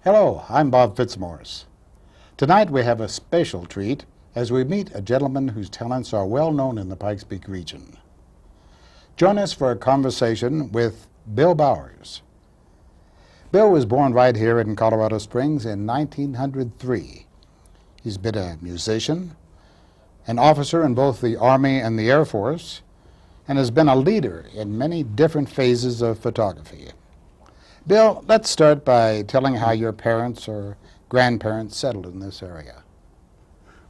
Hello, I'm Bob Fitzmorris. Tonight we have a special treat as we meet a gentleman whose talents are well known in the Pikes Peak region. Join us for a conversation with Bill Bowers. Bill was born right here in Colorado Springs in 1903. He's been a musician, an officer in both the Army and the Air Force, and has been a leader in many different phases of photography. Bill, let's start by telling how your parents or grandparents settled in this area.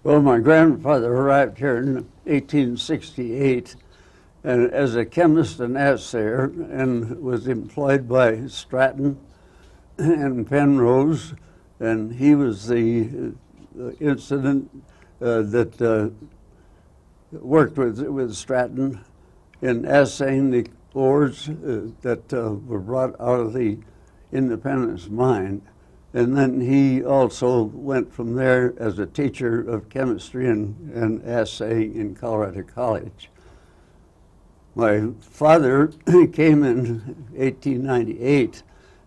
Well, my grandfather arrived here in 1868 and as a chemist and assayer, and was employed by Stratton and Penrose, and he was the incident that worked with Stratton in assaying the ores that were brought out of the Independence mine. And then he also went from there as a teacher of chemistry and assaying in Colorado College. My father came in 1898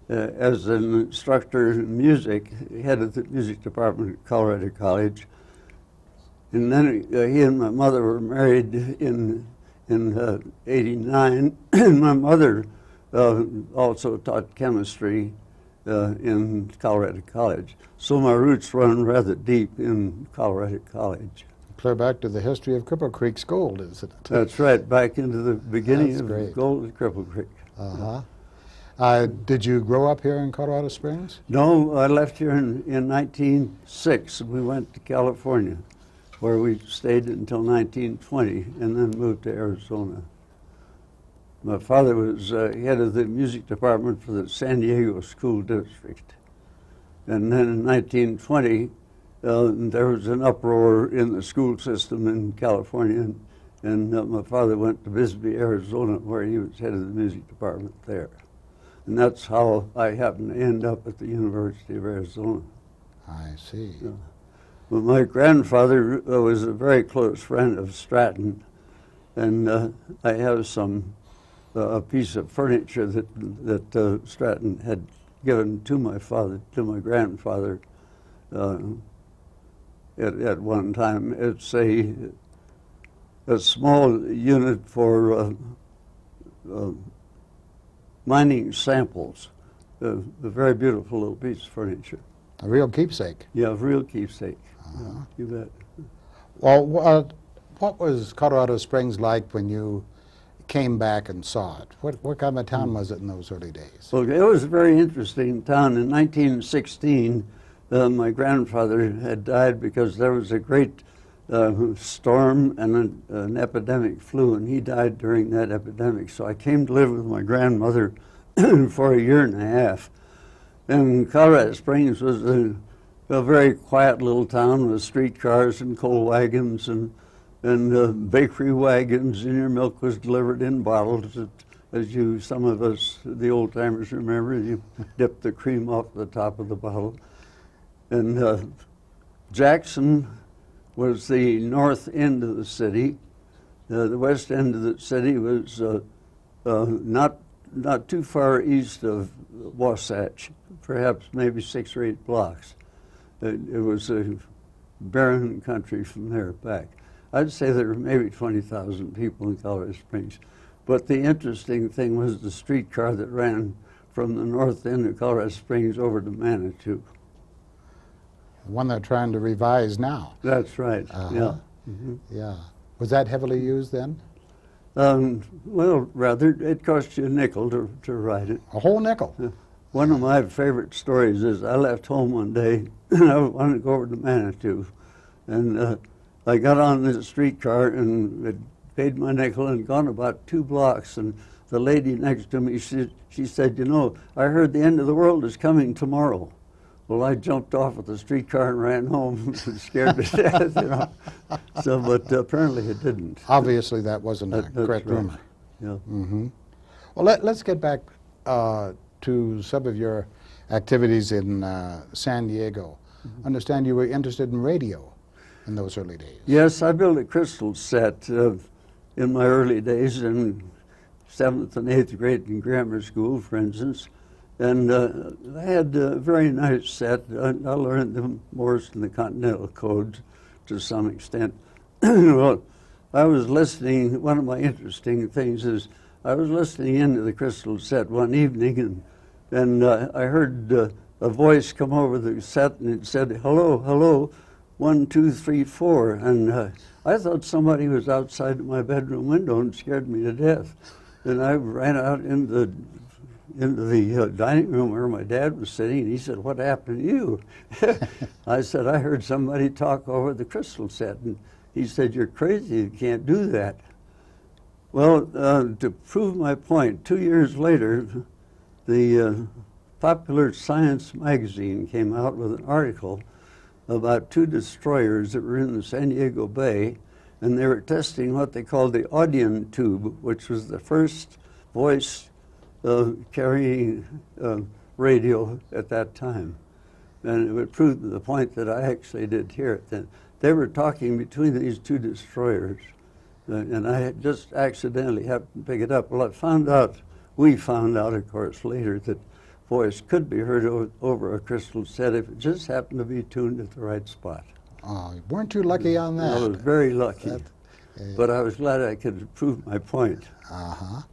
as an instructor in music, head of the music department at Colorado College. And then he and my mother were married in 89, and my mother also taught chemistry in Colorado College. So my roots run rather deep in Colorado College. Clear back to the history of Cripple Creek's gold, isn't it? That's right, back into the beginning of great. gold at Cripple Creek. Did you grow up here in Colorado Springs? No, I left here in 1906. We went to California, where we stayed until 1920, and then moved to Arizona. My father was head of the music department for the San Diego School District. And then in 1920, there was an uproar in the school system in California, and my father went to Bisbee, Arizona, where he was head of the music department there. And that's how I happened to end up at the University of Arizona. I see. Well, my grandfather was a very close friend of Stratton, and I have a piece of furniture that Stratton had given to my grandfather at one time. It's a small unit for mining samples. A very beautiful little piece of furniture. A real keepsake. Yeah, a real keepsake. Yeah, you bet. Well, what was Colorado Springs like when you came back and saw it? What kind of a town was it in those early days? Well, it was a very interesting town. In 1916, my grandfather had died because there was a great storm and an epidemic flu, and he died during that epidemic. So I came to live with my grandmother for a year and a half. And Colorado Springs was a very quiet little town with streetcars and coal wagons and bakery wagons, and your milk was delivered in bottles. As some of us, the old timers, remember, you dip the cream off the top of the bottle. And Jackson was the north end of the city. The west end of the city was not too far east of Wasatch, perhaps maybe 6 or 8 blocks. It was a barren country from there back. I'd say there were maybe 20,000 people in Colorado Springs. But the interesting thing was the streetcar that ran from the north end of Colorado Springs over to Manitou. The one they're trying to revise now. That's right, yeah. Mm-hmm. Yeah. Was that heavily used then? Well, rather, it cost you a nickel to ride it. A whole nickel? One of my favorite stories is I left home one day, and I wanted to go over to Manitou. And I got on the streetcar and had paid my nickel and gone about 2 blocks. And the lady next to me, she said, "You know, I heard the end of the world is coming tomorrow." Well, I jumped off of the streetcar and ran home, scared to death, you know. So, but apparently it didn't. Obviously, that wasn't a correct right. rumor. Yeah. Mm-hmm. Well, let's get back to some of your activities in San Diego. Mm-hmm. I understand you were interested in radio in those early days. Yes, I built a crystal set in my early days in 7th and 8th grade in grammar school, for instance. And I had a very nice set. I learned the Morse and the Continental codes to some extent. Well, I was listening. One of my interesting things is I was listening into the crystal set one evening, and I heard a voice come over the set, and it said, "Hello, hello, 1, 2, 3, 4." And I thought somebody was outside my bedroom window and scared me to death. And I ran out into the dining room where my dad was sitting, and he said, "What happened to you?" I said, "I heard somebody talk over the crystal set." And he said, "You're crazy, you can't do that." Well, to prove my point, 2 years later, the Popular Science magazine came out with an article about 2 destroyers that were in the San Diego Bay, and they were testing what they called the Audion tube, which was the first voice carrying radio at that time. And it would prove the point that I actually did hear it then. They were talking between these 2 destroyers, and I had just accidentally happened to pick it up. Well, we found out, of course, later that voice could be heard over a crystal set if it just happened to be tuned at the right spot. Oh, weren't you lucky on that? I was very lucky, but I was glad I could prove my point. Uh-huh.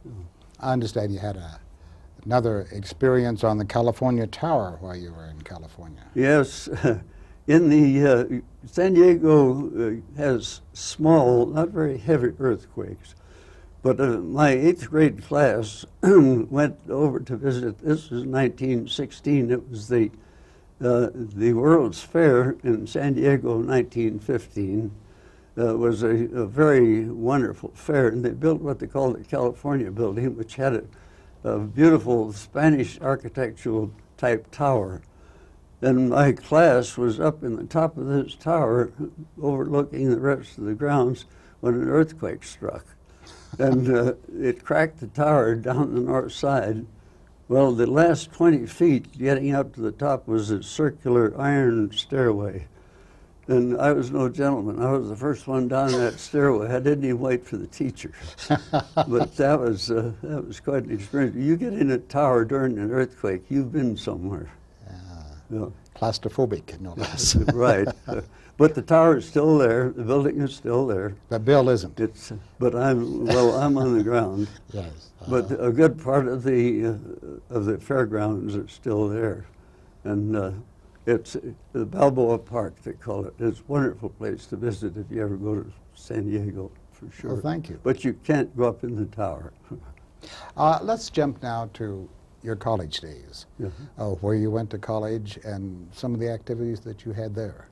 I understand you had another experience on the California Tower while you were in California. Yes. In the San Diego has small, not very heavy earthquakes, but my 8th grade class went over to visit. This was 1916. It was the World's Fair in San Diego, 1915. Was a very wonderful fair, and they built what they called the California Building, which had a beautiful Spanish architectural type tower. And my class was up in the top of this tower overlooking the rest of the grounds when an earthquake struck. And it cracked the tower down the north side. Well, the last 20 feet getting up to the top was a circular iron stairway. And I was no gentleman. I was the first one down that stairway. I didn't even wait for the teacher. But that was quite an experience. You get in a tower during an earthquake, you've been somewhere. Yeah. Claustrophobic, no less. Right. But the tower is still there. The building is still there. The bill isn't. But I'm on the ground. Yes. But a good part of the fairgrounds are still there, and it's the Balboa Park, they call it. It's a wonderful place to visit if you ever go to San Diego, for sure. Well, thank you. But you can't go up in the tower. Let's jump now to your college days, where you went to college and some of the activities that you had there.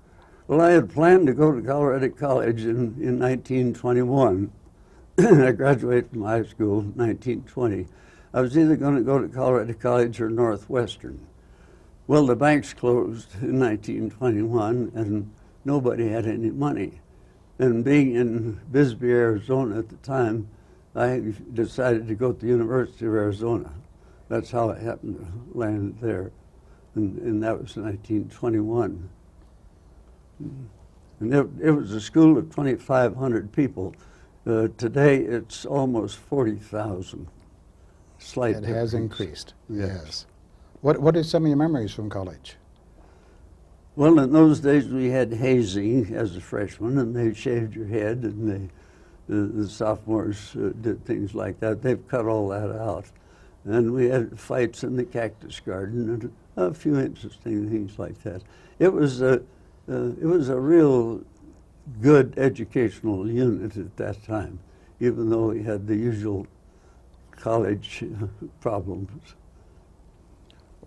Well, I had planned to go to Colorado College in 1921. I graduated from high school in 1920. I was either going to go to Colorado College or Northwestern. Well, the banks closed in 1921, and nobody had any money. And being in Bisbee, Arizona at the time, I decided to go to the University of Arizona. That's how I happened to land there, and that was 1921. And it was a school of 2,500 people. Today, it's almost 40,000. Slight It difference. has increased. Yes. What are some of your memories from college? Well, in those days, we had hazing as a freshman, and they shaved your head, and the sophomores did things like that. They've cut all that out. And we had fights in the cactus garden and a few interesting things like that. It was a real good educational unit at that time, even though we had the usual college problems.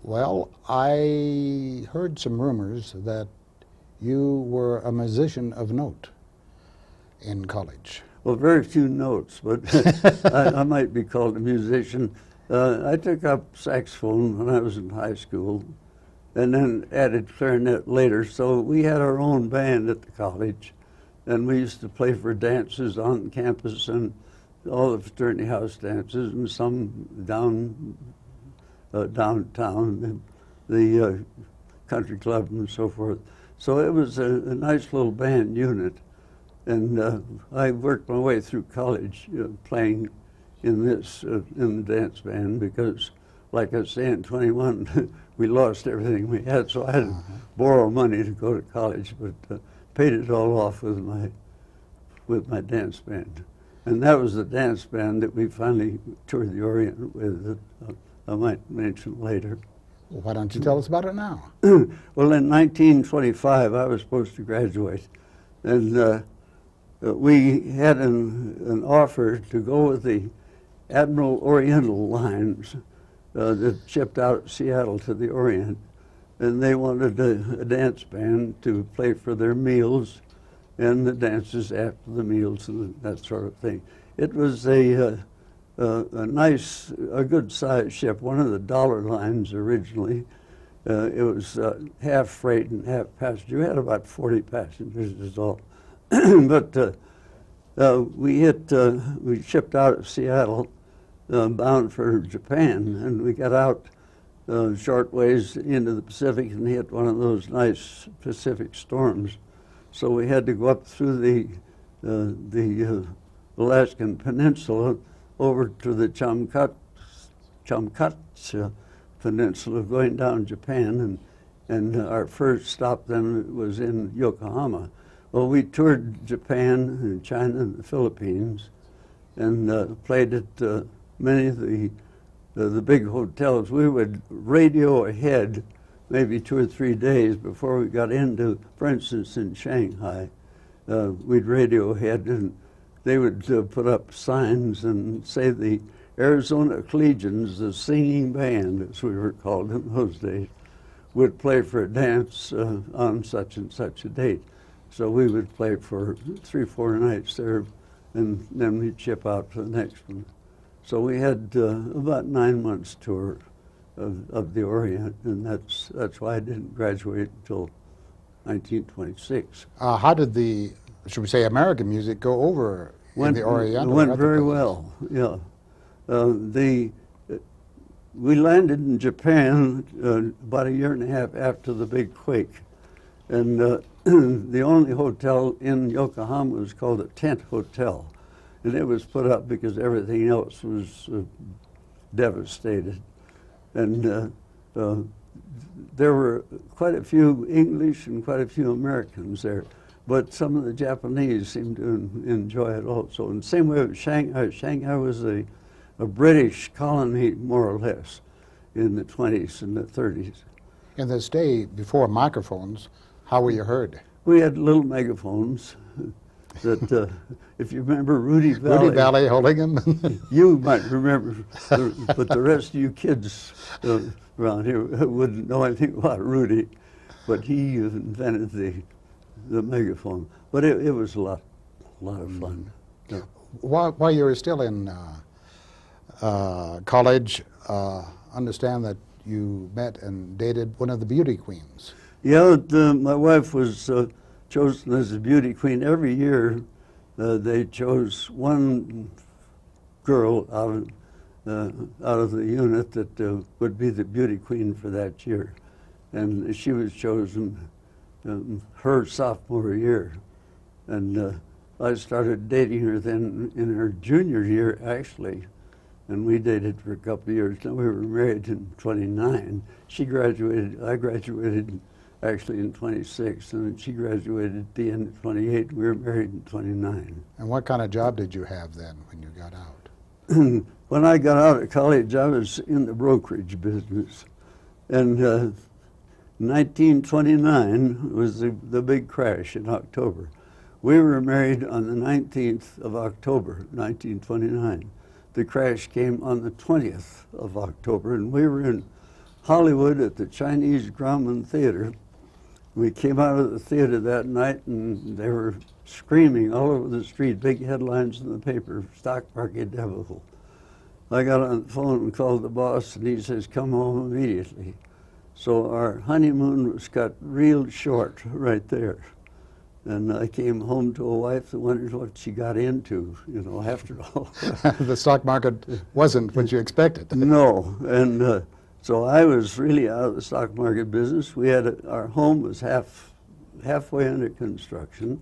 Well, I heard some rumors that you were a musician of note in college. Well, very few notes, but I might be called a musician. I took up saxophone when I was in high school, and then added clarinet later. So we had our own band at the college, and we used to play for dances on campus and all the fraternity house dances, and some downtown, the country club and so forth. So it was a nice little band unit, and I worked my way through college playing in the dance band, because like I say, in 21, we lost everything we had, so I had to borrow money to go to college, but paid it all off with my dance band. And that was the dance band that we finally toured the Orient with, that I might mention later. Well, why don't you tell us about it now? Well, in 1925, I was supposed to graduate, and we had an offer to go with the Admiral Oriental lines that shipped out of Seattle to the Orient, and they wanted a dance band to play for their meals and the dances after the meals and that sort of thing. It was a nice, a good-sized ship, one of the dollar lines originally. It was half freight and half passenger. We had about 40 passengers is all. But we shipped out of Seattle bound for Japan, and we got out short ways into the Pacific and hit one of those nice Pacific storms. So we had to go up through the Alaskan Peninsula over to the Chamkatsa Peninsula, going down Japan, and our first stop then was in Yokohama. Well, we toured Japan and China and the Philippines, and played at many of the big hotels. We would radio ahead maybe 2 or 3 days before we got into, for instance, in Shanghai, we'd radio ahead, and they would put up signs and say the Arizona Collegians, the singing band, as we were called in those days, would play for a dance on such and such a date. So we would play for 3 or 4 nights there, and then we'd ship out to the next one. So we had about 9 months tour of the Orient, and that's why I didn't graduate until 1926. How did the, should we say, American music go over in the Orient? It went very well, yeah. We landed in Japan about 1.5 years after the big quake, and the only hotel in Yokohama was called a tent hotel, and it was put up because everything else was devastated. And there were quite a few English and quite a few Americans there, but some of the Japanese seemed to enjoy it also. And same way with Shanghai. Shanghai was a British colony, more or less, in the 20s and the 30s. In this day, before microphones, how were you heard? We had little megaphones that, if you remember Rudy Valley. Rudy Valley holding them? You might remember, but the rest of you kids around here wouldn't know anything about Rudy, but he invented the megaphone. But it was a lot of fun. Yeah. While you were still in college, understand that you met and dated one of the beauty queens. Yeah, my wife was chosen as a beauty queen. Every year they chose one girl out of the unit that would be the beauty queen for that year. And she was chosen her sophomore year. And I started dating her then in her junior year, actually. And we dated for a couple of years. Now we were married in 29. She graduated, I graduated actually in 26, and she graduated at the end of 28. We were married in 29. And what kind of job did you have then when you got out? When I got out of college, I was in the brokerage business. And 1929 was the big crash in October. We were married on the 19th of October, 1929. The crash came on the 20th of October, and we were in Hollywood at the Chinese Grauman Theater. We came out of the theater that night, and they were screaming all over the street, big headlines in the paper, stock market debacle. I got on the phone and called the boss, and he says, come home immediately. So our honeymoon was cut real short right there. And I came home to a wife that wondered what she got into, you know, after all. The stock market wasn't what you expected. No, and so I was really out of the stock market business. We had our home was halfway under construction,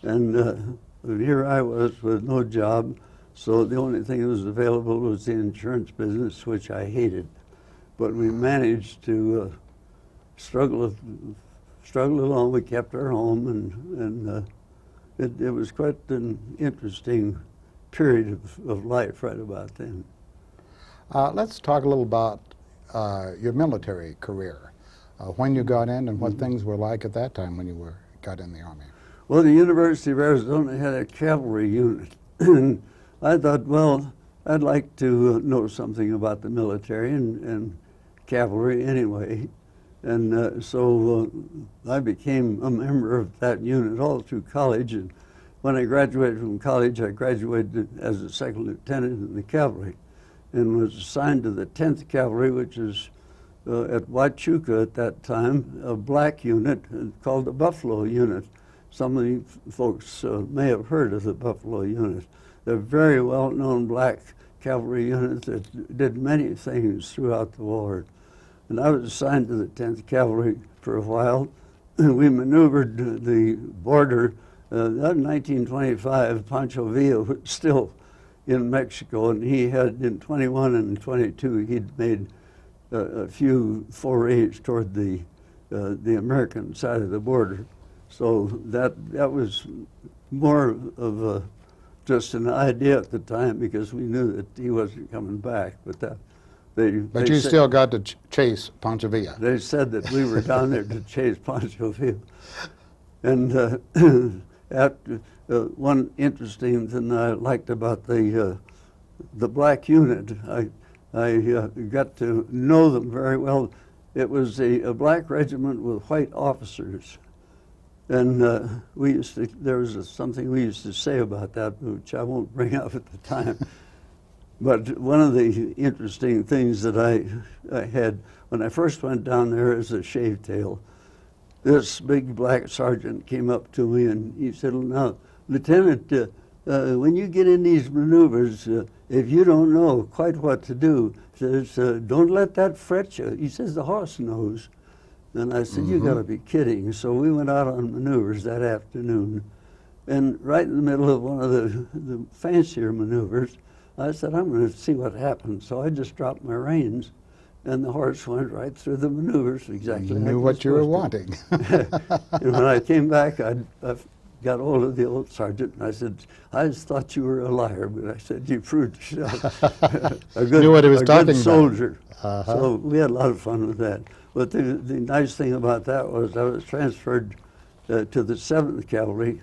and here I was with no job. So the only thing that was available was the insurance business, which I hated. but we managed to struggle along. We kept our home, and it was quite an interesting period of life right about then. Let's talk a little about your military career, when you got in and what things were like at that time when you got in the Army. Well, the University of Arizona had a cavalry unit, and I thought, well, I'd like to know something about the military and cavalry anyway. And so I became a member of that unit all through college. And when I graduated from college, I graduated as a second lieutenant in the cavalry and was assigned to the 10th Cavalry, which is at Huachuca at that time, a black unit called the Buffalo Unit. Some of you folks may have heard of the Buffalo Unit. They're a very well-known black cavalry unit that did many things throughout the war. And I was assigned to the 10th Cavalry for a while. We maneuvered the border. In 1925, Pancho Villa was still in Mexico, and he had, in 21 and 22, he'd made a few forays toward the American side of the border. So that was more of just an idea at the time, because we knew that he wasn't coming back. But But you still got to chase Pancho Villa. They said that we were down there to chase Pancho Villa. And one interesting thing I liked about the black unit, I got to know them very well. It was a black regiment with white officers. And there was something we used to say about that, which I won't bring up at the time. But one of the interesting things that I had when I first went down there as a shave tail, this big black sergeant came up to me and he said, "Now, Lieutenant, when you get in these maneuvers, if you don't know quite what to do, says, don't let that fret you." He says, "The horse knows." And I said, "You gotta be kidding." So we went out on maneuvers that afternoon. And right in the middle of one of the fancier maneuvers, I said, "I'm going to see what happens." So I just dropped my reins, and the horse went right through the maneuvers exactly. You knew what you were wanting. And when I came back, I got hold of the old sergeant, and I said, "I just thought you were a liar," but I said, "You proved yourself a good, knew what he was talking good soldier." about. So we had a lot of fun with that. But the nice thing about that was I was transferred to the 7th Cavalry,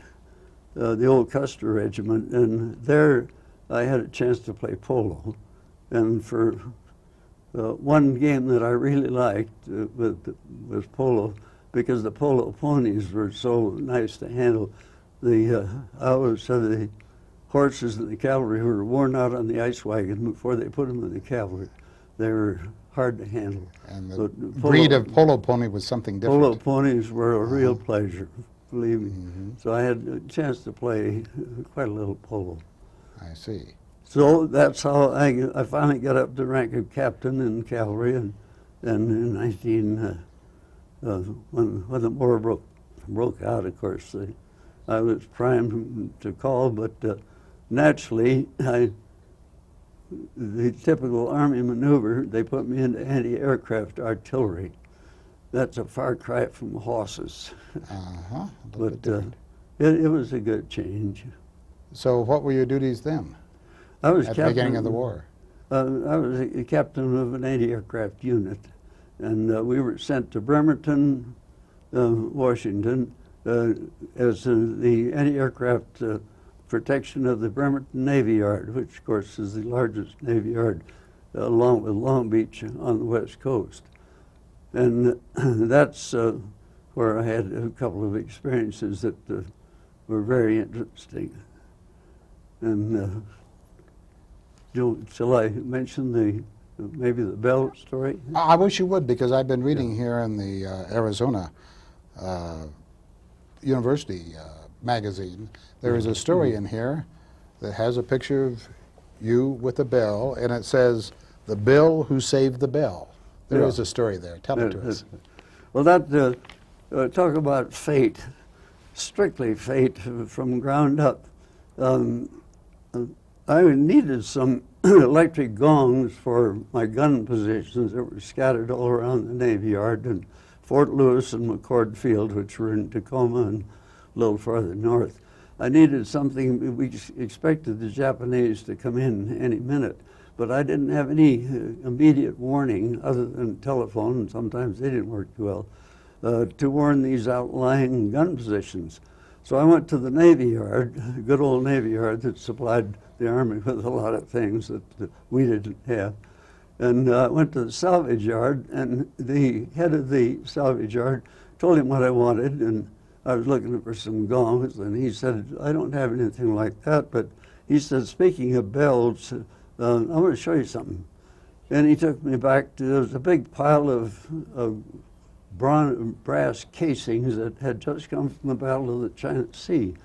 the old Custer Regiment, and there I had a chance to play polo. And for one game that I really liked was polo, because the polo ponies were so nice to handle. I always said the horses in the cavalry were worn out on the ice wagon before they put them in the cavalry. They were hard to handle. And the breed of polo pony was something different. Polo ponies were a real pleasure, believe me. So I had a chance to play quite a little polo. I see. So that's how I finally got up to rank of captain in cavalry, and in when the war broke out, of course, I was primed to call, but naturally, the typical Army maneuver, they put me into anti-aircraft artillery. That's a far cry from horses. But it was a good change. So what were your duties then? I was at the beginning of the war? I was a captain of an anti-aircraft unit, and we were sent to Bremerton, Washington, as the anti-aircraft protection of the Bremerton Navy Yard, which of course is the largest Navy Yard, along with Long Beach on the West Coast. And that's where I had a couple of experiences that were very interesting. And shall I mention maybe the Bell story? I wish you would, because I've been reading here in the Arizona University magazine. There is a story in here that has a picture of you with a bell, and it says, "The Bill Who Saved the Bell." There is a story there. Tell it to us. Well, that talk about fate, strictly fate from ground up. I needed some electric gongs for my gun positions that were scattered all around the Navy Yard and Fort Lewis and McCord Field, which were in Tacoma and a little farther north. I needed something. We expected the Japanese to come in any minute, but I didn't have any immediate warning other than telephone, and sometimes they didn't work well, to warn these outlying gun positions. So I went to the Navy Yard, a good old Navy Yard that supplied the Army with a lot of things that we didn't have. And went to the salvage yard, and the head of the salvage yard told him what I wanted, and I was looking for some gongs, and he said, I don't have anything like that, but he said, speaking of bells, I want to show you something. And he took me back to, there was a big pile of brass casings that had just come from the Battle of the China Sea.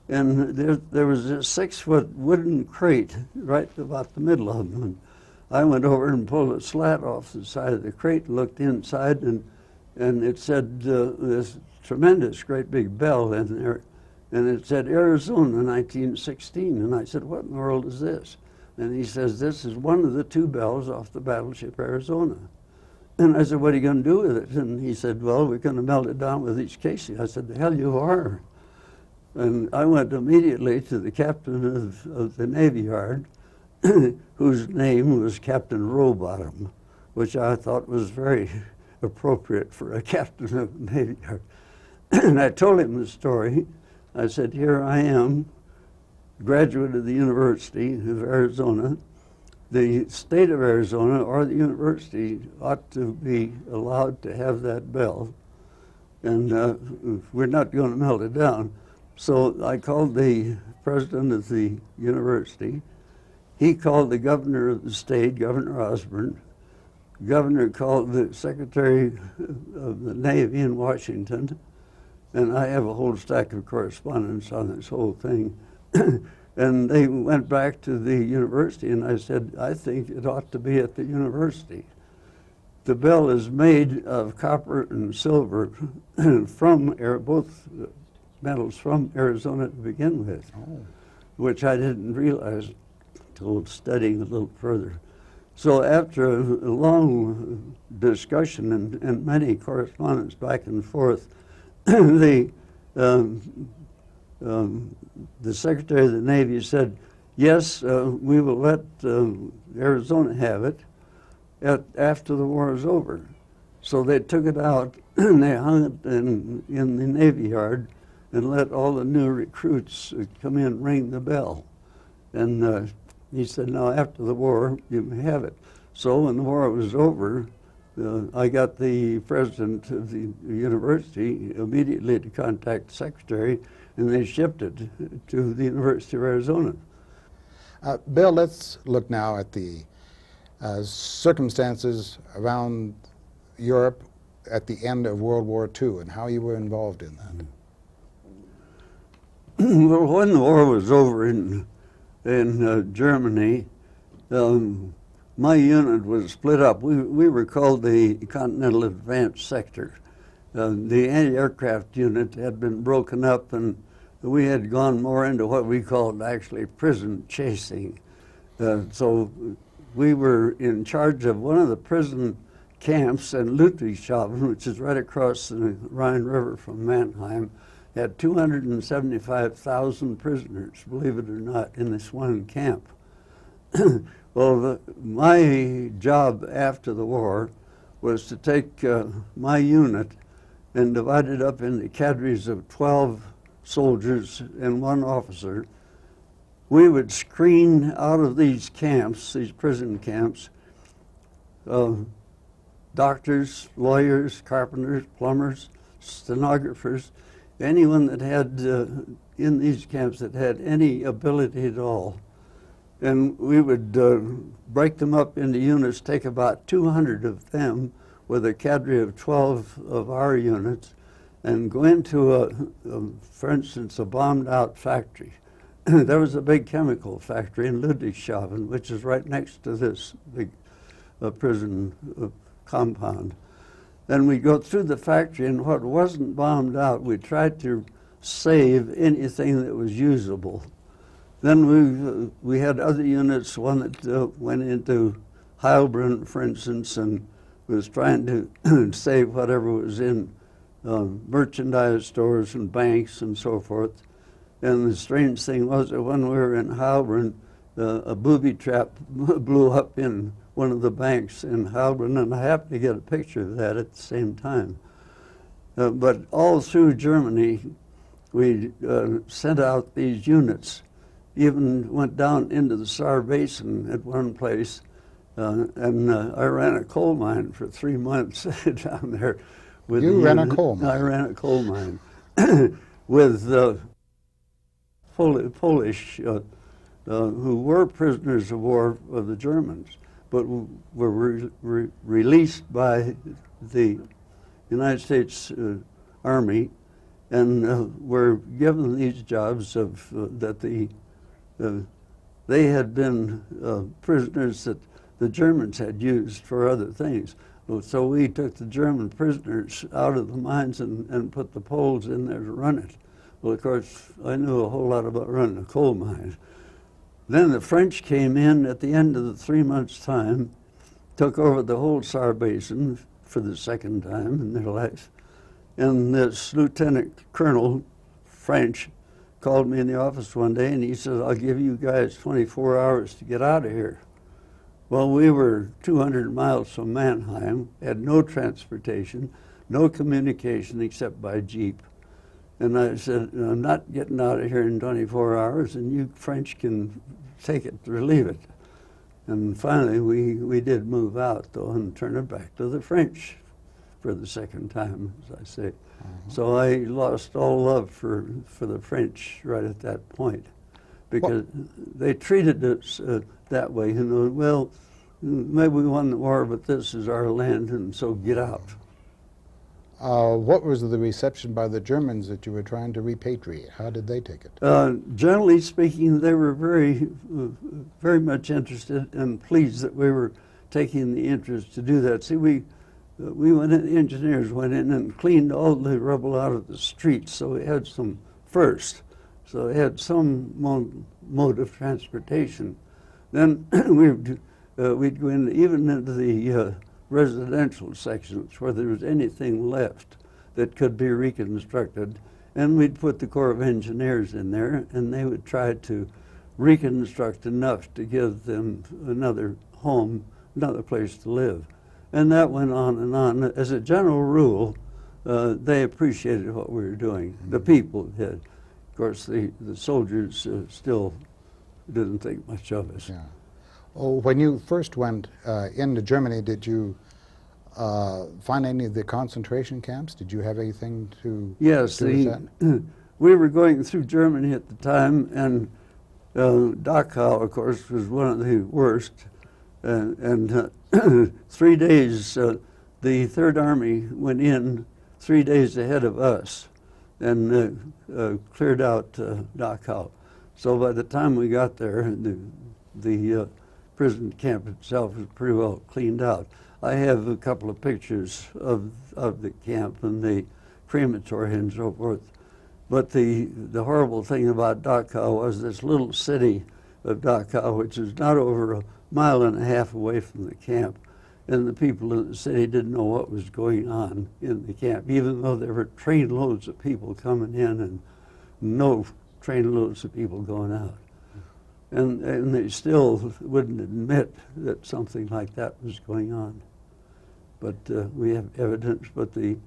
And there was a 6-foot wooden crate right about the middle of them. And I went over and pulled a slat off the side of the crate, looked inside, and it said this tremendous great big bell in there, and it said Arizona 1916. And I said, what in the world is this? And he says, this is one of the 2 bells off the battleship Arizona. And I said, what are you going to do with it? And he said, well, we're going to melt it down with each casing. I said, the hell you are. And I went immediately to the captain of the Navy Yard, whose name was Captain Rowbottom, which I thought was very appropriate for a captain of the Navy Yard. And I told him the story. I said, here I am, graduate of the University of Arizona. The state of Arizona or the university ought to be allowed to have that bell, and we're not going to melt it down. So I called the president of the university. He called the governor of the state, Governor Osborne. Governor called the Secretary of the Navy in Washington, and I have a whole stack of correspondence on this whole thing. And they went back to the university, and I said, I think it ought to be at the university. The bell is made of copper and silver from both metals from Arizona to begin with, which I didn't realize until studying a little further. So after a long discussion and many correspondence back and forth, the Secretary of the Navy said, yes, we will let Arizona have it after the war is over. So they took it out and they hung it in the Navy Yard and let all the new recruits come in and ring the bell. And he said, now after the war, you may have it. So when the war was over, I got the president of the university immediately to contact the secretary, and they shipped it to the University of Arizona. Bill, let's look now at the circumstances around Europe at the end of World War II and how you were involved in that. Well, when the war was over in Germany, my unit was split up. We were called the Continental Advanced Sector. The anti-aircraft unit had been broken up, and we had gone more into what we called actually prison chasing. So we were in charge of one of the prison camps in Ludwigshafen, which is right across the Rhine River from Mannheim. Had 275,000 prisoners, believe it or not, in this one camp. Well, my job after the war was to take my unit and divide it up into cadres of 12 soldiers and 1 officer. We would screen out of these camps, these prison camps, doctors, lawyers, carpenters, plumbers, stenographers, anyone that had, in these camps, that had any ability at all. And we would break them up into units, take about 200 of them with a cadre of 12 of our units, and go into, for instance, a bombed-out factory. There was a big chemical factory in Ludwigshafen, which is right next to this big prison compound. Then we go through the factory, and what wasn't bombed out, we tried to save anything that was usable. Then we had other units, one that went into Heilbronn, for instance, and was trying to save whatever was in merchandise stores and banks and so forth. And the strange thing was that when we were in Heilbronn, a booby trap blew up in one of the banks in Heilbronn, and I happened to get a picture of that at the same time. But all through Germany, we sent out these units. Even went down into the Saar Basin at one place, and I ran a coal mine for 3 months down there. With You ran a coal mine? I ran a coal mine with Polish who were prisoners of war of the Germans, but were released by the United States Army and were given these jobs of that they had been prisoners that the Germans had used for other things. So we took the German prisoners out of the mines and put the Poles in there to run it. Well, of course, I knew a whole lot about running a coal mine. Then the French came in at the end of the 3 months' time, took over the whole Saar Basin for the second time in their life. And this Lieutenant Colonel, French, called me in the office one day and he said, "I'll give you guys 24 hours to get out of here." Well, we were 200 miles from Mannheim, had no transportation, no communication except by Jeep. And I said, "I'm not getting out of here in 24 hours, and you French can take it or leave it." And finally, we did move out, though, and turn it back to the French for the second time, as I say. So I lost all love for the French right at that point, because they treated us that way, you know, well, maybe we won the war, but this is our land, and so get out. What was the reception by the Germans that you were trying to repatriate? How did they take it? Generally speaking, they were very much interested and pleased that we were taking the interest to do that. See, we went in, engineers went in and cleaned all the rubble out of the streets, so we had some first. So we had some mode of transportation. Then we'd go in, even into the residential sections where there was anything left that could be reconstructed, and we'd put the Corps of Engineers in there, and they would try to reconstruct enough to give them another home, another place to live. And that went on and on. As a general rule, they appreciated what we were doing. The people did. Of course, the soldiers still didn't think much of us. Yeah. Oh, when you first went into Germany, did you find any of the concentration camps? Did you have anything to Yes, do with that? We were going through Germany at the time, and Dachau, of course, was one of the worst. And 3 days, the Third Army went in 3 days ahead of us and cleared out Dachau. So by the time we got there, the prison camp itself was pretty well cleaned out. I have a couple of pictures of the camp and the crematory and so forth. But the horrible thing about Dachau was this little city of Dachau, which is not over 1.5 miles away from the camp. And the people in the city didn't know what was going on in the camp, even though there were trainloads of people coming in and no trainloads of people going out. And they still wouldn't admit that something like that was going on. But we have evidence, but the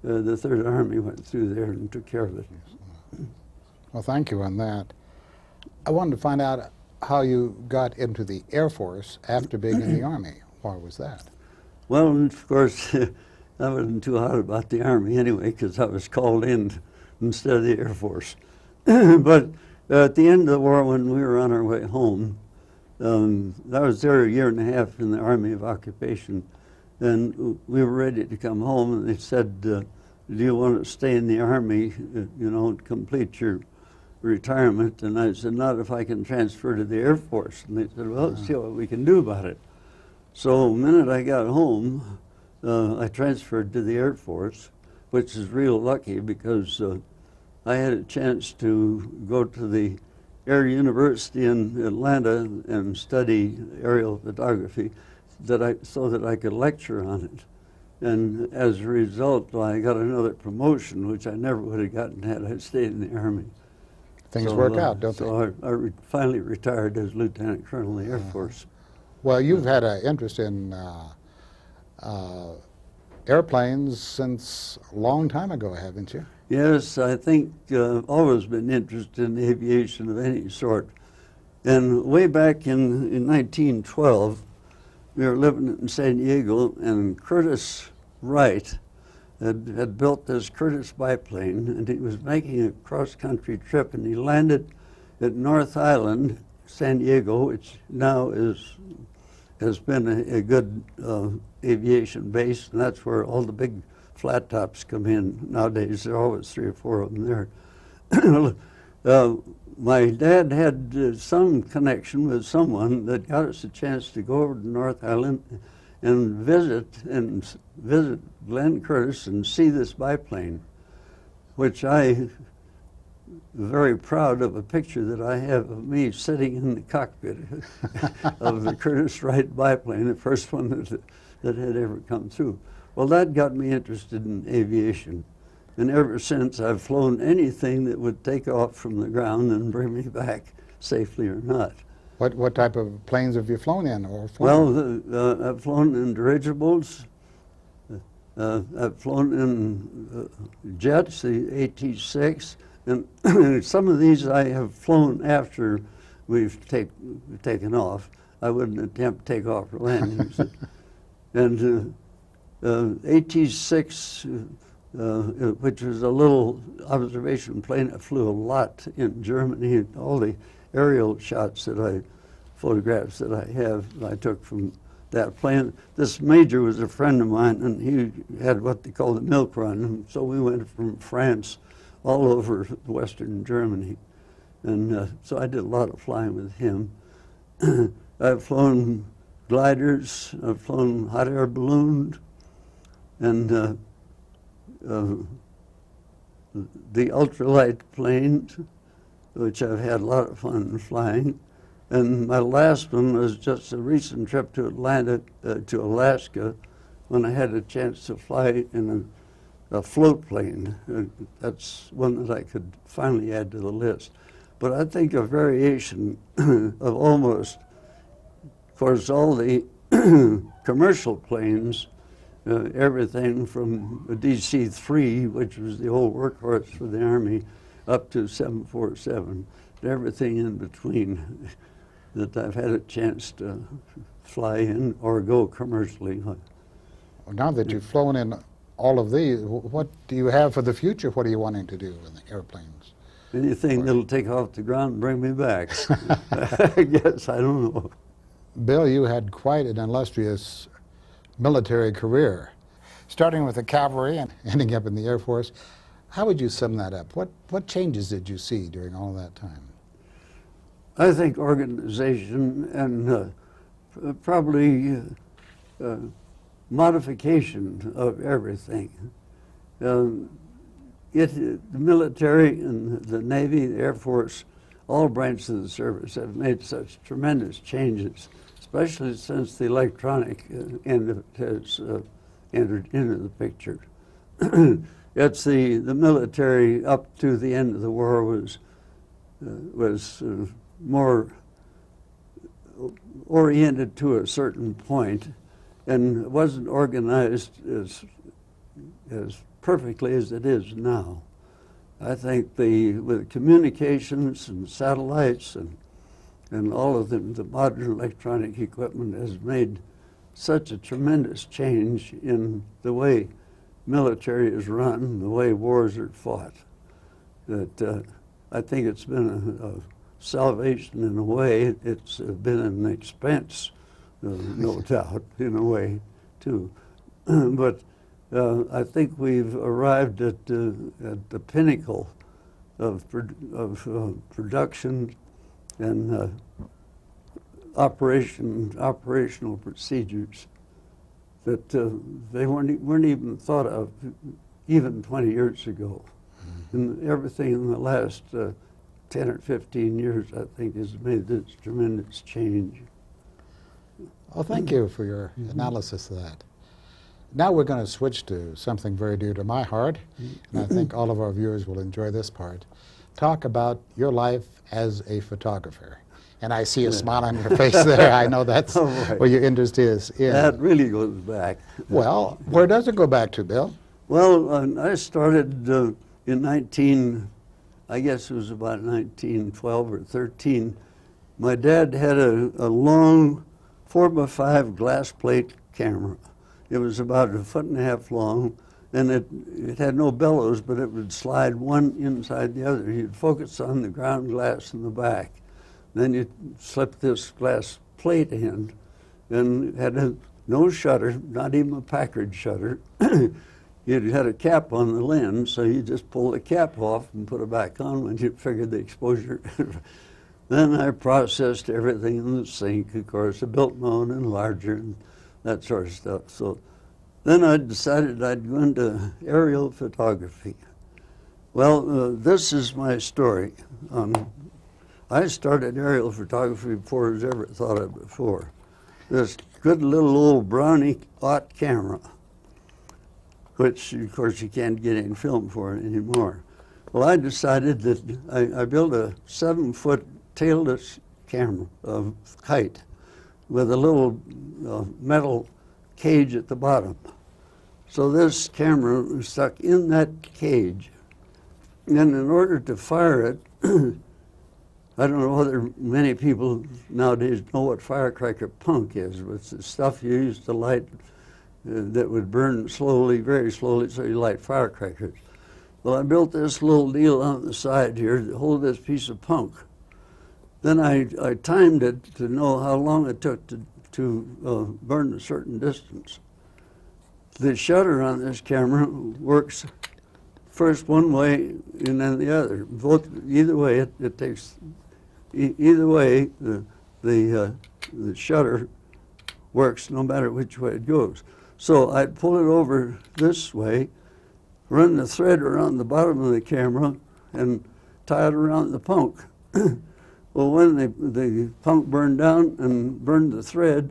Third Army went through there and took care of it. Well, thank you on that. I wanted to find out how you got into the Air Force after being in the Army. Why was that? Well, of course, I wasn't too hot about the Army anyway, because I was called in instead of the Air Force. But at the end of the war, when we were on our way home, I was there 1.5 years in the Army of Occupation, and we were ready to come home, and they said, do you want to stay in the Army, you know, and complete your retirement? And I said, not if I can transfer to the Air Force. And they said, well, let's see what we can do about it. So the minute I got home, I transferred to the Air Force, which is real lucky because I had a chance to go to the Air University in Atlanta and study aerial photography so that I could lecture on it. And as a result, I got another promotion, which I never would have gotten had I stayed in the Army. Things work out, don't they? So I finally retired as Lieutenant Colonel in the Air Force. Well, you've had an interest in airplanes since a long time ago, haven't you? Yes, I think always been interested in aviation of any sort. And way back in 1912, we were living in San Diego, and Curtis Wright had built this Curtiss biplane, and he was making a cross-country trip, and he landed at North Island, San Diego, which now has been a good aviation base, and that's where all the big flat tops come in nowadays. There are always 3 or 4 of them there. My dad had some connection with someone that got us a chance to go over to North Island and visit Glenn Curtiss and see this biplane, which I'm very proud of a picture that I have of me sitting in the cockpit of the Curtiss Wright biplane, the first one that had ever come through. Well, that got me interested in aviation. And ever since, I've flown anything that would take off from the ground and bring me back safely or not. What type of planes have you flown in or flown? Well, I've flown in dirigibles. I've flown in jets, the AT-6, and some of these I have flown after we've taken off. I wouldn't attempt takeoff or landings. And AT-6, which was a little observation plane that flew a lot in Germany. All the aerial shots photographs that I have, I took from that plane. This major was a friend of mine, and he had what they call the milk run. And so we went from France all over Western Germany. And so I did a lot of flying with him. I've flown gliders, I've flown hot air balloons, and the ultralight planes, which I've had a lot of fun flying. And my last one was just a recent trip to Alaska, when I had a chance to fly in a float plane. That's one that I could finally add to the list. But I think a variation of almost, of course, all the commercial planes, everything from a DC-3, which was the old workhorse for the Army, up to 747, everything in between that I've had a chance to fly in or go commercially. Well, now that you've flown in all of these, what do you have for the future? What are you wanting to do with the airplanes? Anything that'll take off the ground and bring me back. I guess, I don't know. Bill, you had quite an illustrious military career, starting with the cavalry and ending up in the Air Force. How would you sum that up? What changes did you see during all that time? I think organization and probably modification of everything. The military and the Navy, the Air Force, all branches of the service have made such tremendous changes, especially since the electronic end of it has entered into the picture. It's the military up to the end of the war was more oriented to a certain point and wasn't organized as perfectly as it is now. I think with communications and satellites and all of the modern electronic equipment has made such a tremendous change in the way military is run, the way wars are fought, that I think it's been a salvation in a way. It's been an expense, no doubt, in a way, too. But I think we've arrived at the pinnacle of production and operational procedures that they weren't even thought of even 20 years ago. And everything in the last 10 or 15 years, I think, has made this tremendous change. Well, thank you for your analysis of that. Now we're going to switch to something very dear to my heart, and I think all of our viewers will enjoy this part. Talk about your life as a photographer. And I see a smile on your face there. I know that's where your interest is in. That really goes back. Well, where does it go back to, Bill? Well, I started in I guess it was about 1912 or 13. My dad had a long 4x5 glass plate camera. It was about 1.5 feet long, and it had no bellows, but it would slide one inside the other. You'd focus on the ground glass in the back. Then you'd slip this glass plate in, and it had no shutter, not even a Packard shutter. It had a cap on the lens, so you just pull the cap off and put it back on when you figured the exposure. Then I processed everything in the sink, of course. I built my own enlarger and that sort of stuff. So then I decided I'd go into aerial photography. Well, this is my story. I started aerial photography before I was ever thought of before. This good little old Brownie Ott camera, which of course you can't get any film for it anymore. Well, I decided that I built a 7-foot tailless camera, kite, with a little metal cage at the bottom. So this camera was stuck in that cage. And in order to fire it, I don't know whether many people nowadays know what firecracker punk is, but it's the stuff you use to light that would burn slowly, very slowly, so you light firecrackers. Well, I built this little deal on the side here to hold this piece of punk. Then I timed it to know how long it took to burn a certain distance. The shutter on this camera works first one way and then the other. Either way, it takes. Either way, the shutter works no matter which way it goes. So I'd pull it over this way, run the thread around the bottom of the camera, and tie it around the punk. Well, when the punk burned down and burned the thread,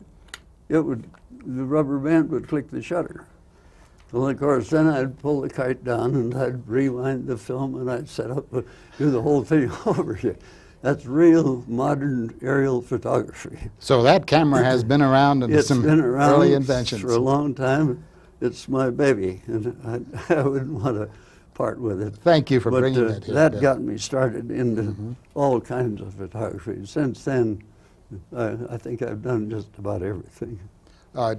the rubber band would click the shutter. Well, of course, then I'd pull the kite down and I'd rewind the film and I'd set up, do the whole thing over again. That's real modern aerial photography. So that camera has been around in some early inventions. For a long time. It's my baby, and I wouldn't want to part with it. Thank you for bringing that here. That got me started into all kinds of photography. Since then, I think I've done just about everything.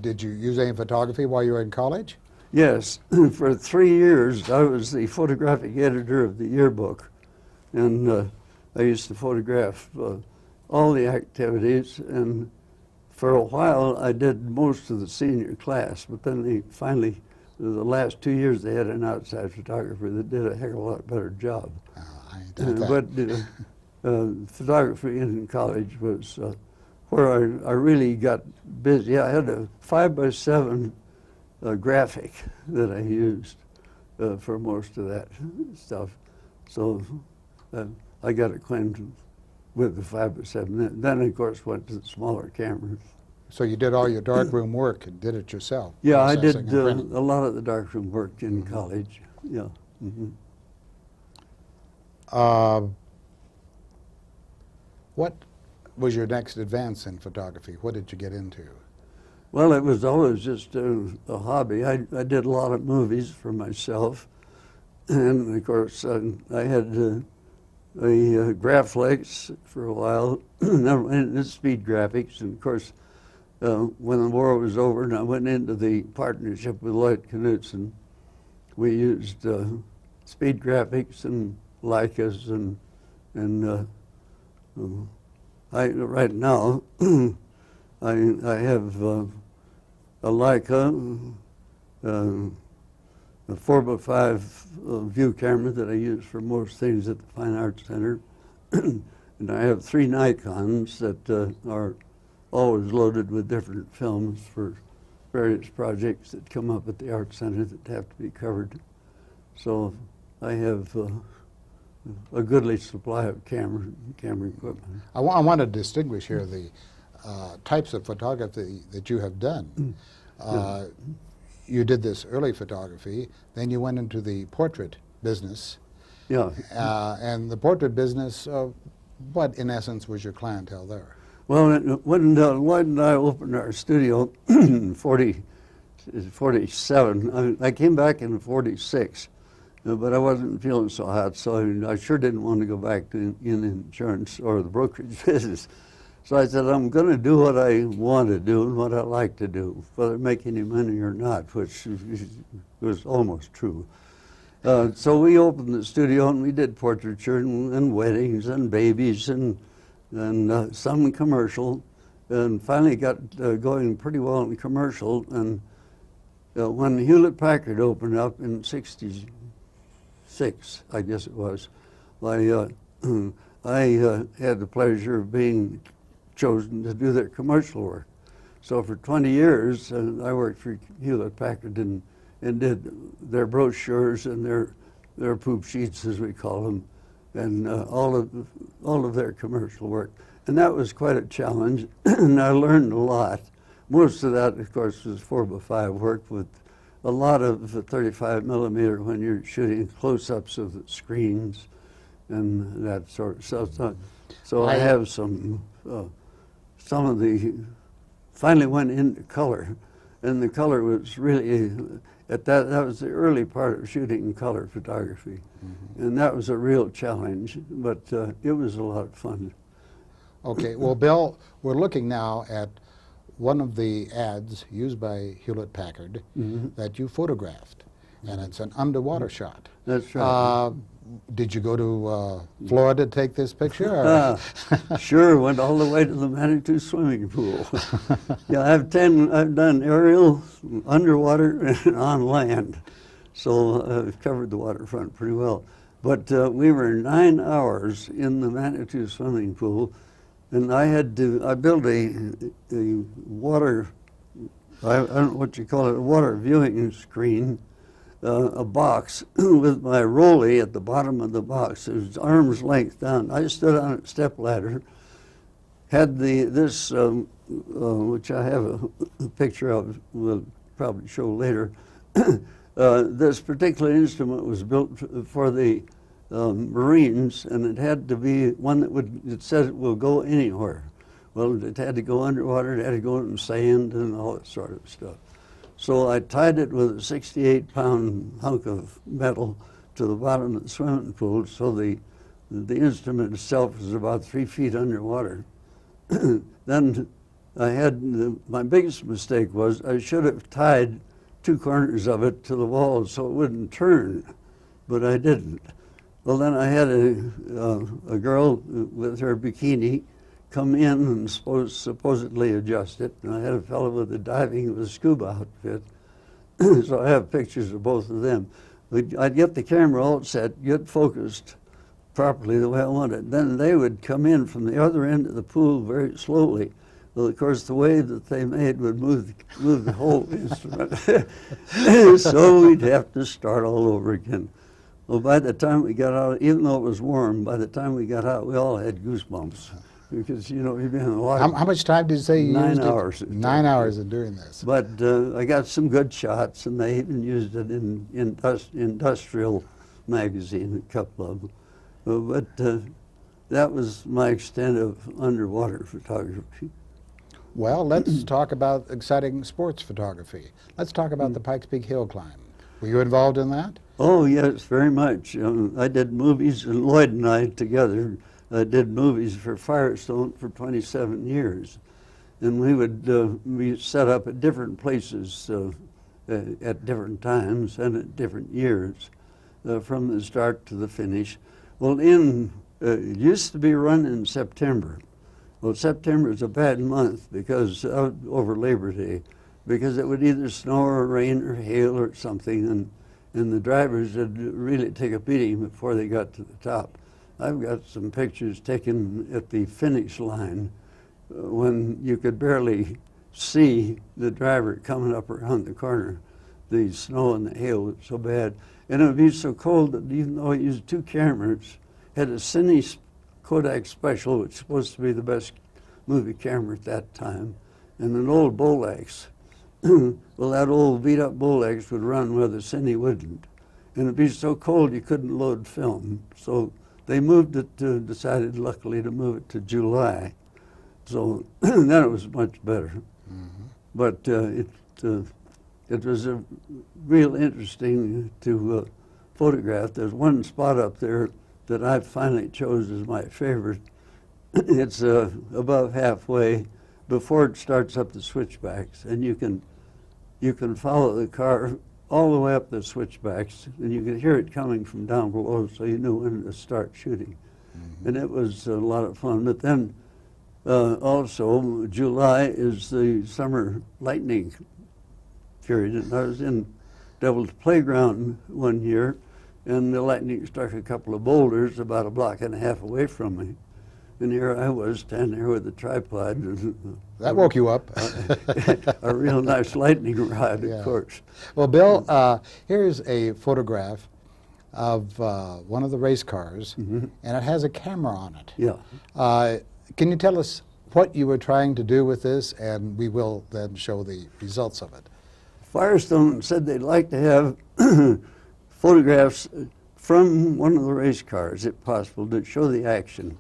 Did you use any photography while you were in college? Yes. For 3 years, I was the photographic editor of the yearbook, and I used to photograph all the activities, and for a while I did most of the senior class, but then they finally, the last 2 years, they had an outside photographer that did a heck of a lot better job. Photography in college was where I really got busy. I had a 5x7 graphic that I used for most of that stuff. So I got acquainted with the 5x7. Then, of course, went to the smaller cameras. So you did all your darkroom work and did it yourself? Yeah, I did a lot of the darkroom work in college. Yeah. What was your next advance in photography? What did you get into? Well, it was always just a hobby. I did a lot of movies for myself, and of course I had the Graphics for a while, and speed graphics, and of course when the war was over and I went into the partnership with Lloyd Knudsen, we used speed graphics and Leicas and right now I have a Leica, a 4x5 view camera that I use for most things at the Fine Arts Center. And I have 3 Nikons that are always loaded with different films for various projects that come up at the Arts Center that have to be covered. So I have a goodly supply of camera equipment. I want to distinguish here the types of photography that you have done. You did this early photography, then you went into the portrait business. Yeah. And the portrait business, what in essence was your clientele there? Well, when Lloyd and I opened our studio in 47, I came back in 46, but I wasn't feeling so hot, so I sure didn't want to go back to in insurance or the brokerage business. So I said, I'm going to do what I want to do and what I like to do, whether I make any money or not, which was almost true. So we opened the studio and we did portraiture and weddings and babies and some commercial, and finally got going pretty well in commercial. And when Hewlett-Packard opened up in '66, I guess it was, I had the pleasure of being chosen to do their commercial work. So for 20 years, I worked for Hewlett-Packard and did their brochures and their poop sheets, as we call them, and all of their commercial work. And that was quite a challenge, and I learned a lot. Most of that, of course, was 4x5 work with a lot of 35 millimeter when you're shooting close-ups of the screens and that sort of stuff. So I have some of the, finally went into color, and the color was really, that was the early part of shooting color photography. Mm-hmm. And that was a real challenge, but it was a lot of fun. Okay, well, Bill, we're looking now at one of the ads used by Hewlett-Packard that you photographed, and it's an underwater shot. That's right. Did you go to Florida to take this picture? Sure, went all the way to the Manitou swimming pool. Yeah, I've done aerial, underwater, and on land, so I've covered the waterfront pretty well. But we were 9 hours in the Manitou swimming pool, and I built a water, I don't know what you call it, a water viewing screen, a box with my rollie at the bottom of the box. It was arm's length down. I stood on a step ladder, had this, which I have a picture of, we'll probably show later. This particular instrument was built for the Marines, and it had to be one it said it will go anywhere. Well, it had to go underwater, it had to go in sand and all that sort of stuff. So I tied it with a 68-pound hunk of metal to the bottom of the swimming pool, so the instrument itself was about 3 feet underwater. Then I had, my biggest mistake was I should have tied 2 corners of it to the wall so it wouldn't turn, but I didn't. Well, then I had a girl with her bikini come in and supposedly adjust it, and I had a fellow with a diving with a scuba outfit. So I have pictures of both of them. I'd get the camera all set, get focused properly the way I wanted. Then they would come in from the other end of the pool very slowly. Well, of course, the wave that they made would move the whole instrument. So we'd have to start all over again. Well, by the time we got out, even though it was warm, by the time we got out, we all had goosebumps. Because, you know, you've been in the water. How much time did you say you 9 used hours. it? 9 hours in doing this. But I got some good shots, and they even used it in Industrial magazine, a couple of them. But that was my extent of underwater photography. Well, let's talk about exciting sports photography. Let's talk about the Pikes Peak Hill climb. Were you involved in that? Oh, yes, very much. I did movies, and Lloyd and I together did movies for Firestone for 27 years. And we would be set up at different places at different times and at different years, from the start to the finish. Well, it used to be run in September. Well, September is a bad month because over Labor Day, because it would either snow or rain or hail or something, and the drivers would really take a beating before they got to the top. I've got some pictures taken at the finish line when you could barely see the driver coming up around the corner. The snow and the hail was so bad. And it would be so cold that even though I used 2 cameras, had a Cine Kodak Special, which was supposed to be the best movie camera at that time, and an old Bolex. Well, that old beat-up Bolex would run where the Cine wouldn't. And it'd be so cold you couldn't load film. So they moved it to, decided luckily to move it to July. So then it was much better. Mm-hmm. But it was a real interesting to photograph. There's one spot up there that I finally chose as my favorite. It's above halfway before it starts up the switchbacks, and you can follow the car all the way up the switchbacks, and you could hear it coming from down below, so you knew when to start shooting. Mm-hmm. And it was a lot of fun. But then also, July is the summer lightning period, and I was in Devil's Playground one year, and the lightning struck a couple of boulders about a block and a half away from me. And here I was standing there with a tripod. That woke you up. A real nice lightning rod, of course. Well, Bill, here's a photograph of one of the race cars, mm-hmm. and it has a camera on it. Yeah. Can you tell us what you were trying to do with this, and we will then show the results of it. Firestone said they'd like to have photographs from one of the race cars, if possible, to show the action.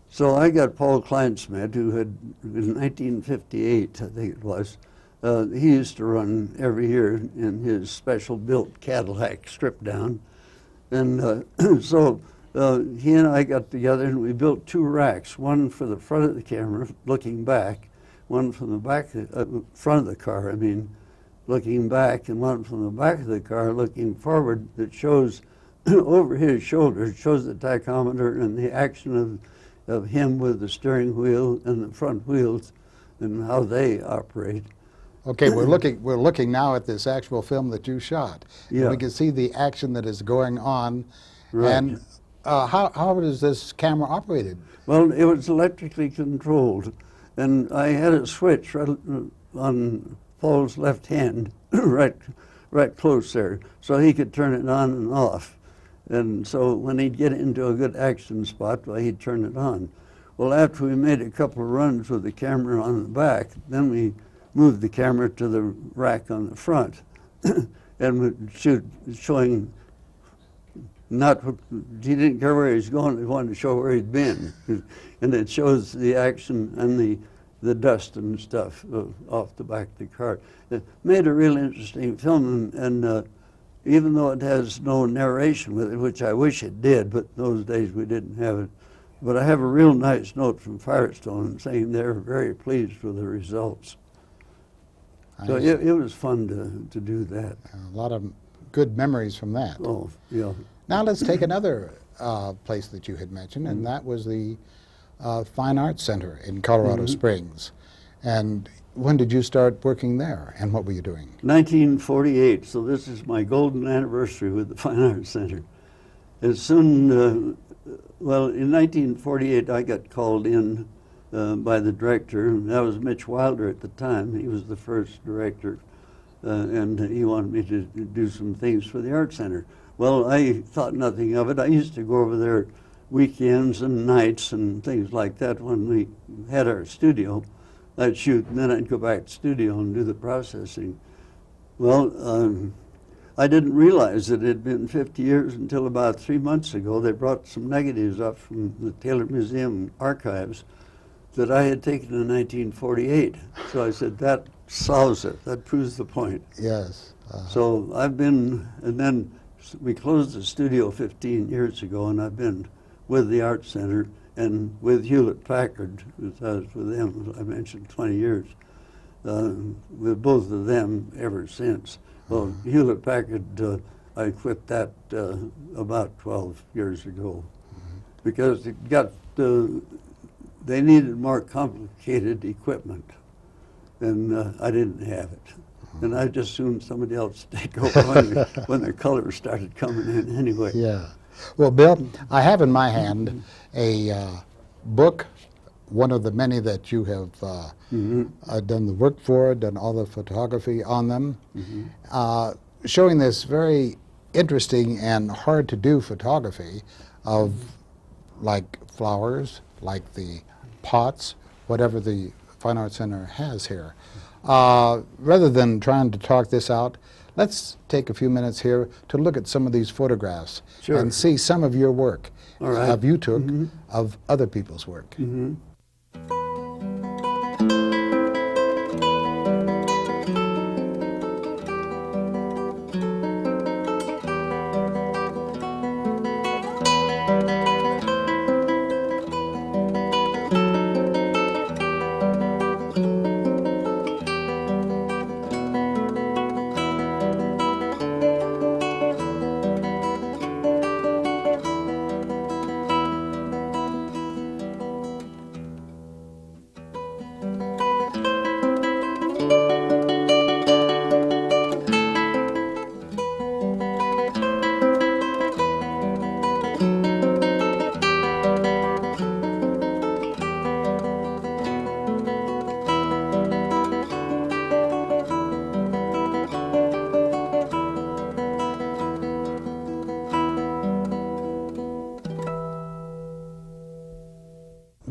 So I got Paul Kleinsmith, who had, in 1958, I think it was, he used to run every year in his special-built Cadillac stripped down. And so he and I got together and we built two racks, one for the front of the camera, looking back, one from the back, front of the car, I mean, looking back, and one from the back of the car looking forward that shows over his shoulder, shows the tachometer and the action of him with the steering wheel and the front wheels and how they operate. Okay, we're looking now at this actual film that you shot. Yeah. We can see the action that is going on. Right. And how is this camera operated? Well, it was electrically controlled, and I had a switch right on Paul's left hand, right close there, so he could turn it on and off. And so when he'd get into a good action spot, well, he'd turn it on. Well, after we made a couple of runs with the camera on the back, then we moved the camera to the rack on the front and would shoot, showing not what, he didn't care where he was going, he wanted to show where he'd been. And it shows the action and the dust and stuff off the back of the car. It made a real interesting film, and even though it has no narration with it, which I wish it did, but in those days we didn't have it. But I have a real nice note from Firestone saying they're very pleased with the results. So it was fun to do that. A lot of good memories from that. Oh, yeah. Now let's take another place that you had mentioned, and that was the Fine Arts Center in Colorado Springs. And when did you start working there, and what were you doing? 1948, so this is my golden anniversary with the Fine Arts Center. As soon, well, in 1948 I got called in by the director, and that was Mitch Wilder at the time. He was the first director, and he wanted me to do some things for the Art Center. Well, I thought nothing of it. I used to go over there weekends and nights and things like that when we had our studio. I'd shoot, and then I'd go back to the studio and do the processing. Well, I didn't realize that it had been 50 years until about 3 months ago. They brought some negatives up from the Taylor Museum archives that I had taken in 1948. So I said, that solves it. That proves the point. Yes. So I've been, and then we closed the studio 15 years ago, and I've been with the Art Center and with Hewlett-Packard, because I was with them, as I mentioned, 20 years, with both of them ever since. Well, Hewlett-Packard, I quit that about 12 years ago, because it got, they needed more complicated equipment, and I didn't have it. And I just assumed somebody else would take over when the colors started coming in anyway. Yeah. Well, Bill, I have in my hand a book, one of the many that you have done the work for, done all the photography on them, showing this very interesting and hard-to-do photography of like flowers, like the pots, whatever the Fine Arts Center has here. Rather than trying to talk this out, let's take a few minutes here to look at some of these photographs Sure. and see some of your work All right. you took of other people's work.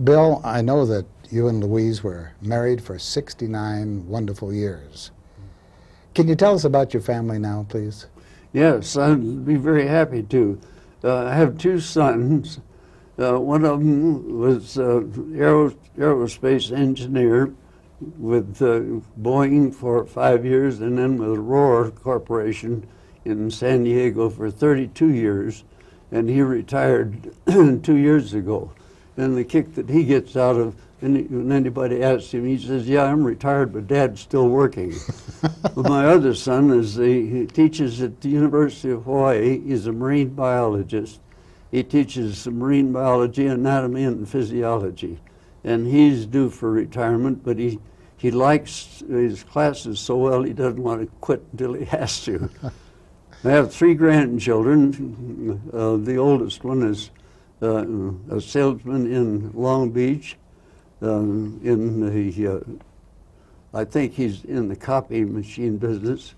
Bill, I know that you and Louise were married for 69 wonderful years. Can you tell us about your family now, please? Yes, I'd be very happy to. I have two sons. One of them was aerospace engineer with Boeing for 5 years, and then with Rohr Corporation in San Diego for 32 years, and he retired 2 years ago. And the kick that he gets out of, when anybody asks him, he says, "Yeah, I'm retired, but Dad's still working." But my other son he teaches at the University of Hawaii. He's a marine biologist. He teaches marine biology, anatomy, and physiology. And he's due for retirement, but he likes his classes so well he doesn't want to quit until he has to. I have 3 grandchildren. The oldest one is a salesman in Long Beach. I think he's in the copy machine business.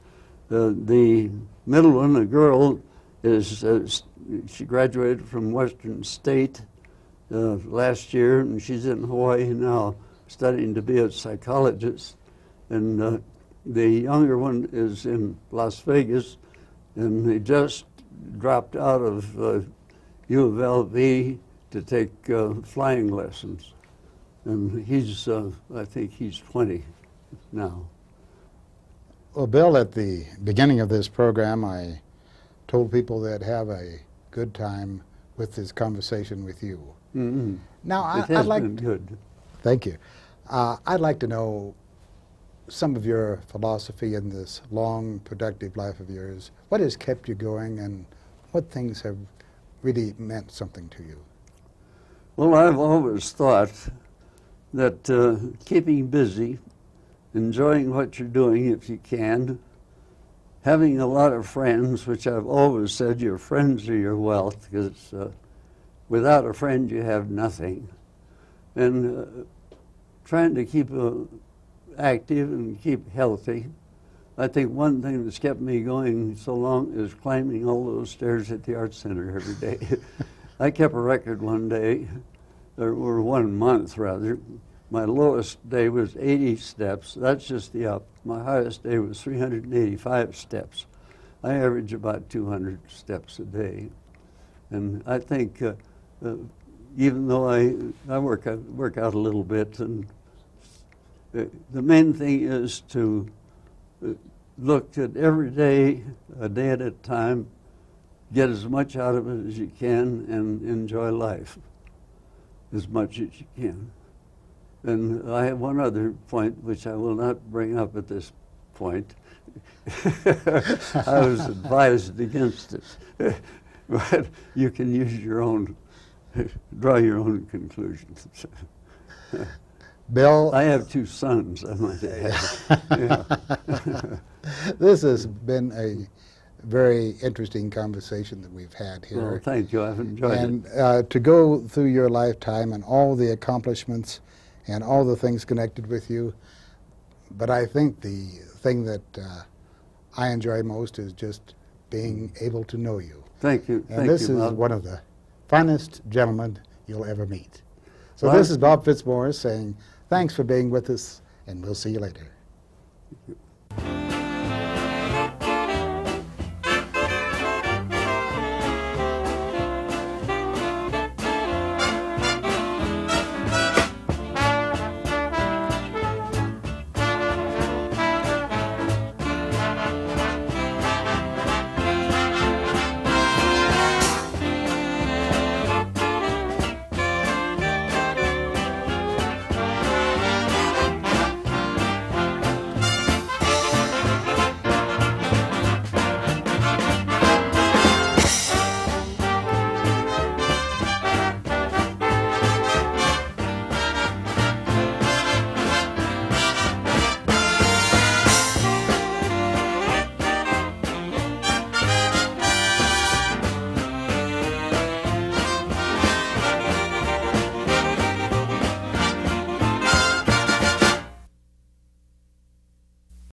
The middle one, a girl, she graduated from Western State last year, and she's in Hawaii now studying to be a psychologist. And the younger one is in Las Vegas, and he just dropped out of U of LV to take flying lessons. And he's, I think he's 20 now. Well, Bill, at the beginning of this program, I told people they'd have a good time with this conversation with you. Mm-hmm. Now, It has been good. Thank you. I'd like to know some of your philosophy in this long, productive life of yours. What has kept you going, and what things have really meant something to you? Well, I've always thought that keeping busy, enjoying what you're doing if you can, having a lot of friends, which I've always said your friends are your wealth, because without a friend you have nothing, and trying to keep active and keep healthy. I think one thing that's kept me going so long is climbing all those stairs at the Arts Center every day. I kept a record one day, or 1 month rather. My lowest day was 80 steps. That's just the up. My highest day was 385 steps. I average about 200 steps a day. And I think even though I work out a little bit, and the main thing is to look at every day, a day at a time, get as much out of it as you can, and enjoy life as much as you can. And I have one other point, which I will not bring up at this point. I was advised against it, but you can use your own, draw your own conclusions. Bill, I have 2 sons, I might add. Yeah. This has been a very interesting conversation that we've had here. Well, thank you. I've enjoyed it. And to go through your lifetime and all the accomplishments and all the things connected with you, but I think the thing that I enjoy most is just being able to know you. Thank you. And Thank this you, is Bob. one of the finest gentlemen you'll ever meet. So Well, this is Bob Fitzmorris saying thanks for being with us, and we'll see you later.